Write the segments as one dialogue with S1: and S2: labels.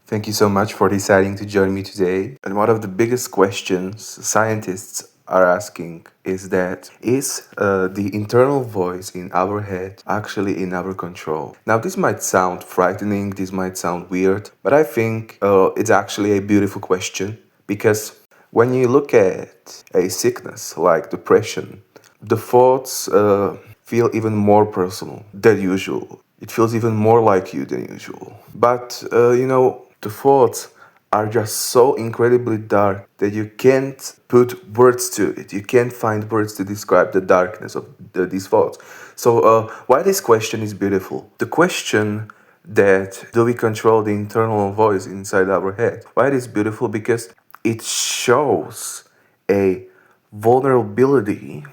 S1: Thank you so much for deciding to join me today. And one of the biggest questions scientists are asking is that is the internal voice in our head actually in our control? Now, this might sound frightening, this might sound weird, but I think it's actually a beautiful question because when you look at a sickness like depression, the thoughts feel even more personal than usual. It feels even more like you than usual. But, the thoughts are just so incredibly dark that you can't put words to it. You can't find words to describe the darkness of these thoughts. So, why this question is beautiful? The question that do we control the internal voice inside our head? Why it is beautiful? Because it shows a vulnerability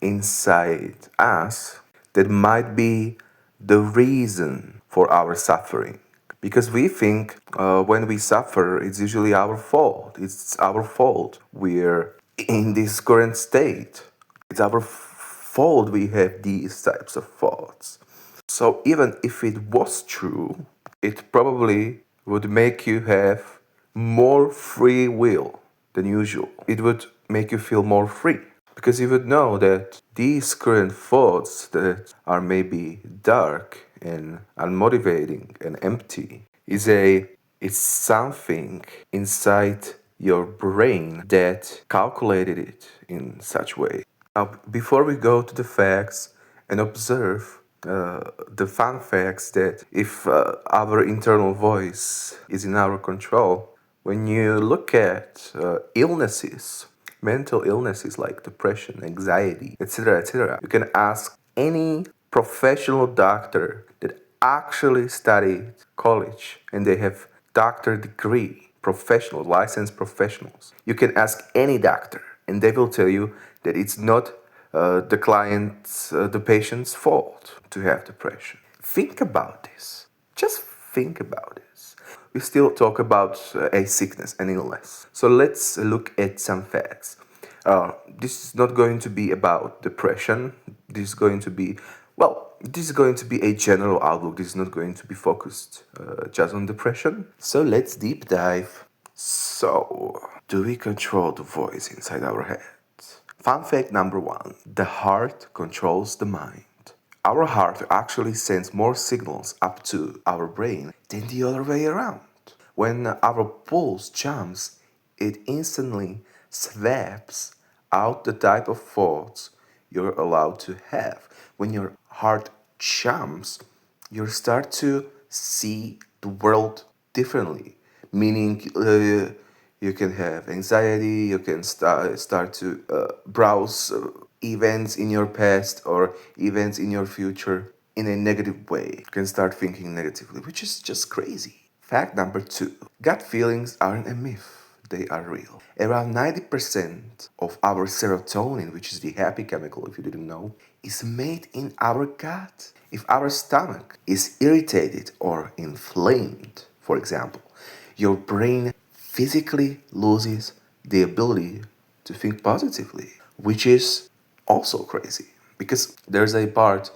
S1: inside us that might be the reason for our suffering. Because we think when we suffer, it's usually our fault. It's our fault. We're in this current state. It's our fault we have these types of thoughts. So even if it was true, it probably would make you have more free will than usual. It would make you feel more free because you would know that these current thoughts that are maybe dark and unmotivating and empty is something inside your brain that calculated it in such way. Now, before we go to the facts and observe the fun facts that if our internal voice is in our control, when you look at illnesses, mental illnesses like depression, anxiety, etc., you can ask any professional doctor that actually studied college and they have doctor degree, professional, licensed professionals. You can ask any doctor and they will tell you that it's not the patient's fault to have depression. Think about this. Just think about this. We still talk about a sickness, an illness. So let's look at some facts. This is not going to be about depression. This is going to be, this is going to be a general outlook. This is not going to be focused just on depression. So let's deep dive. So, do we control the voice inside our heads? Fun fact number one: the heart controls the mind. Our heart actually sends more signals up to our brain than the other way around. When our pulse jumps, it instantly swaps out the type of thoughts you're allowed to have. When your heart jumps, you start to see the world differently, meaning you can have anxiety, you can start to browse events in your past or events in your future in a negative way. You can start thinking negatively, which is just crazy. Fact number two: gut feelings aren't a myth, they are real. Around 90% of our serotonin, which is the happy chemical if you didn't know, is made in our gut. If our stomach is irritated or inflamed, for example, your brain physically loses the ability to think positively, which is also crazy because there's a part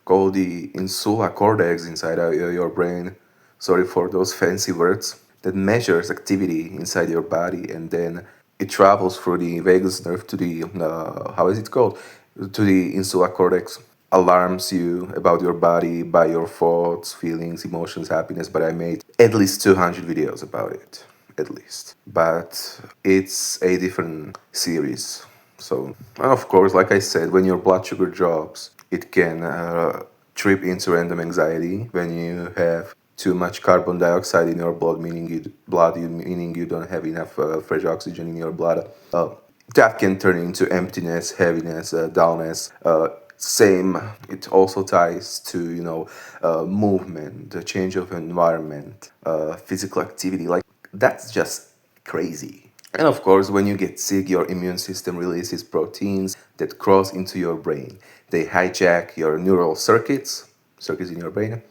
S1: called the insula cortex inside your brain. Sorry for those fancy words, that measures activity inside your body, and then it travels through the vagus nerve to the how is it called, to the insula cortex, alarms you about your body by your thoughts, feelings, emotions, happiness. But I made at least 200 videos about it, at least. But it's a different series. So, of course, like I said, when your blood sugar drops, it can trip into random anxiety. When you have too much carbon dioxide in your blood, meaning you don't have enough fresh oxygen in your blood, that can turn into emptiness, heaviness, dullness. Same, it also ties to movement, the change of environment, physical activity. Like that's just crazy. And of course, when you get sick, your immune system releases proteins that cross into your brain. They hijack your neural circuits in your brain,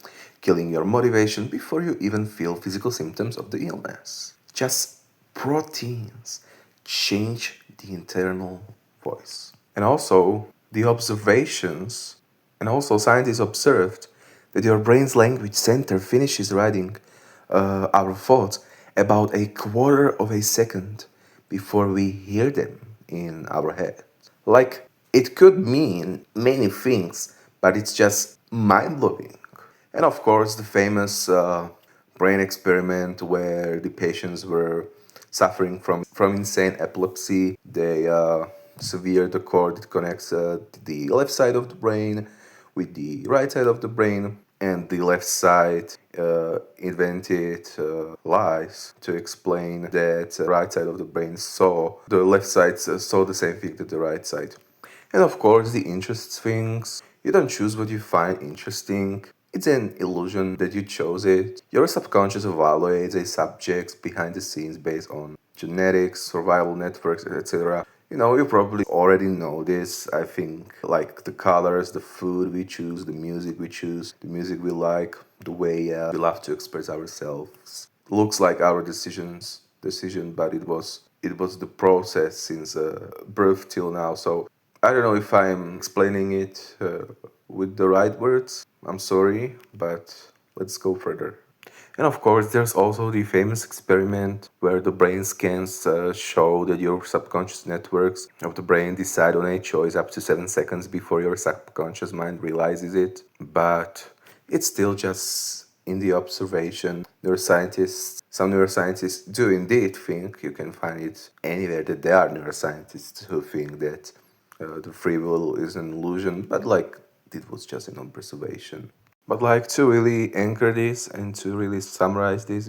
S1: killing your motivation before you even feel physical symptoms of the illness. Just proteins change the internal voice. And also, the observations, and also scientists observed that your brain's language center finishes writing our thoughts about a quarter of a second before we hear them in our head. Like, it could mean many things, but it's just mind blowing. And of course, the famous brain experiment where the patients were suffering from insane epilepsy. They severed the cord that connects the left side of the brain with the right side of the brain, and the left side invented lies to explain that right side of the brain saw the left side saw the same thing that the right side. And of course, the interest things. You don't choose what you find interesting. It's an illusion that you chose it. Your subconscious evaluates a subject behind the scenes based on genetics, survival networks, etc. You probably already know this. I think, like the colors, the food we choose, the music we choose, the music we like, the way we love to express ourselves. Looks like our decision, but it was the process since birth till now. So I don't know if I'm explaining it with the right words. I'm sorry, but let's go further. And of course, there's also the famous experiment where the brain scans show that your subconscious networks of the brain decide on a choice up to 7 seconds before your subconscious mind realizes it. But it's still just in the observation. Some neuroscientists do indeed think you can find it anywhere, that there are neuroscientists who think that the free will is an illusion, but like it was just an observation. But like to really anchor this and to really summarize this,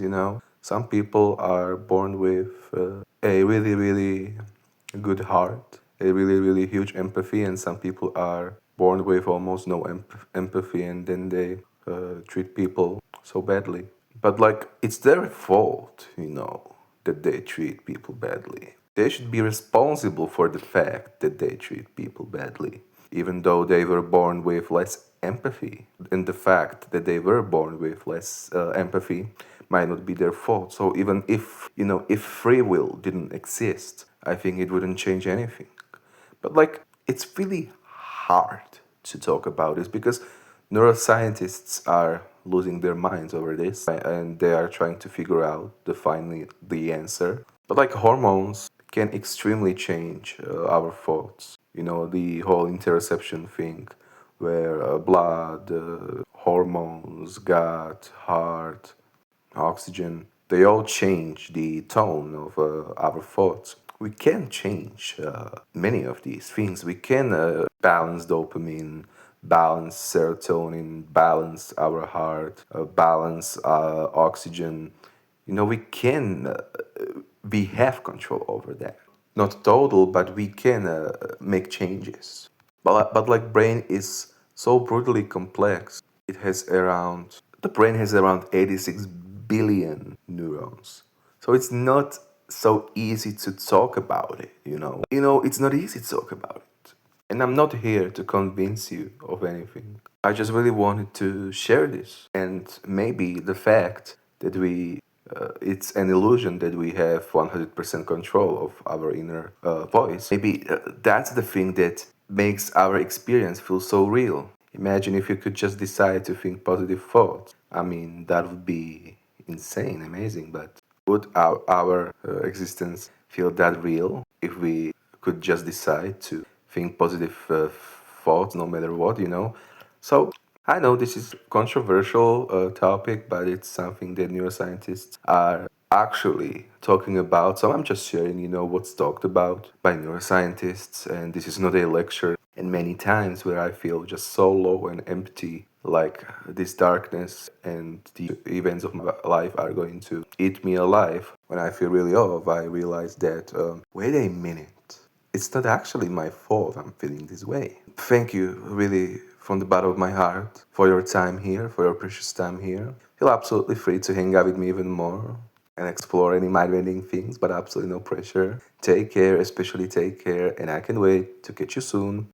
S1: some people are born with a really, really good heart, a really, really huge empathy, and some people are born with almost no empathy, and then they treat people so badly. But like, it's their fault, that they treat people badly. They should be responsible for the fact that they treat people badly, even though they were born with less empathy. And the fact that they were born with less empathy might not be their fault. So even if free will didn't exist, I think it wouldn't change anything. But like, it's really hard to talk about this because neuroscientists are losing their minds over this and they are trying to figure out finally the answer. But like, hormones can extremely change our thoughts. The whole interoception thing where blood, hormones, gut, heart, oxygen, they all change the tone of our thoughts. We can change many of these things. We can balance dopamine, balance serotonin, balance our heart, balance oxygen. We have control over that. Not total, but we can make changes. But like, brain is so brutally complex. The brain has around 86 billion neurons. So it's not so easy to talk about it, it's not easy to talk about it. And I'm not here to convince you of anything. I just really wanted to share this. And maybe the fact that it's an illusion that we have 100% control of our inner voice. Maybe that's the thing that makes our experience feel so real. Imagine if you could just decide to think positive thoughts. I mean, that would be insane, amazing, but would our existence feel that real if we could just decide to think positive thoughts no matter what? So I know this is controversial topic, but it's something that neuroscientists are actually talking about. So I'm just sharing, what's talked about by neuroscientists, and this is not a lecture. And many times where I feel just so low and empty, like this darkness and the events of my life are going to eat me alive. When I feel really off, I realize that, wait a minute, it's not actually my fault I'm feeling this way. Thank you, really, from the bottom of my heart, for your time here, for your precious time here. Feel absolutely free to hang out with me even more and explore any mind-bending things, but absolutely no pressure. Take care, especially take care, and I can't wait to catch you soon.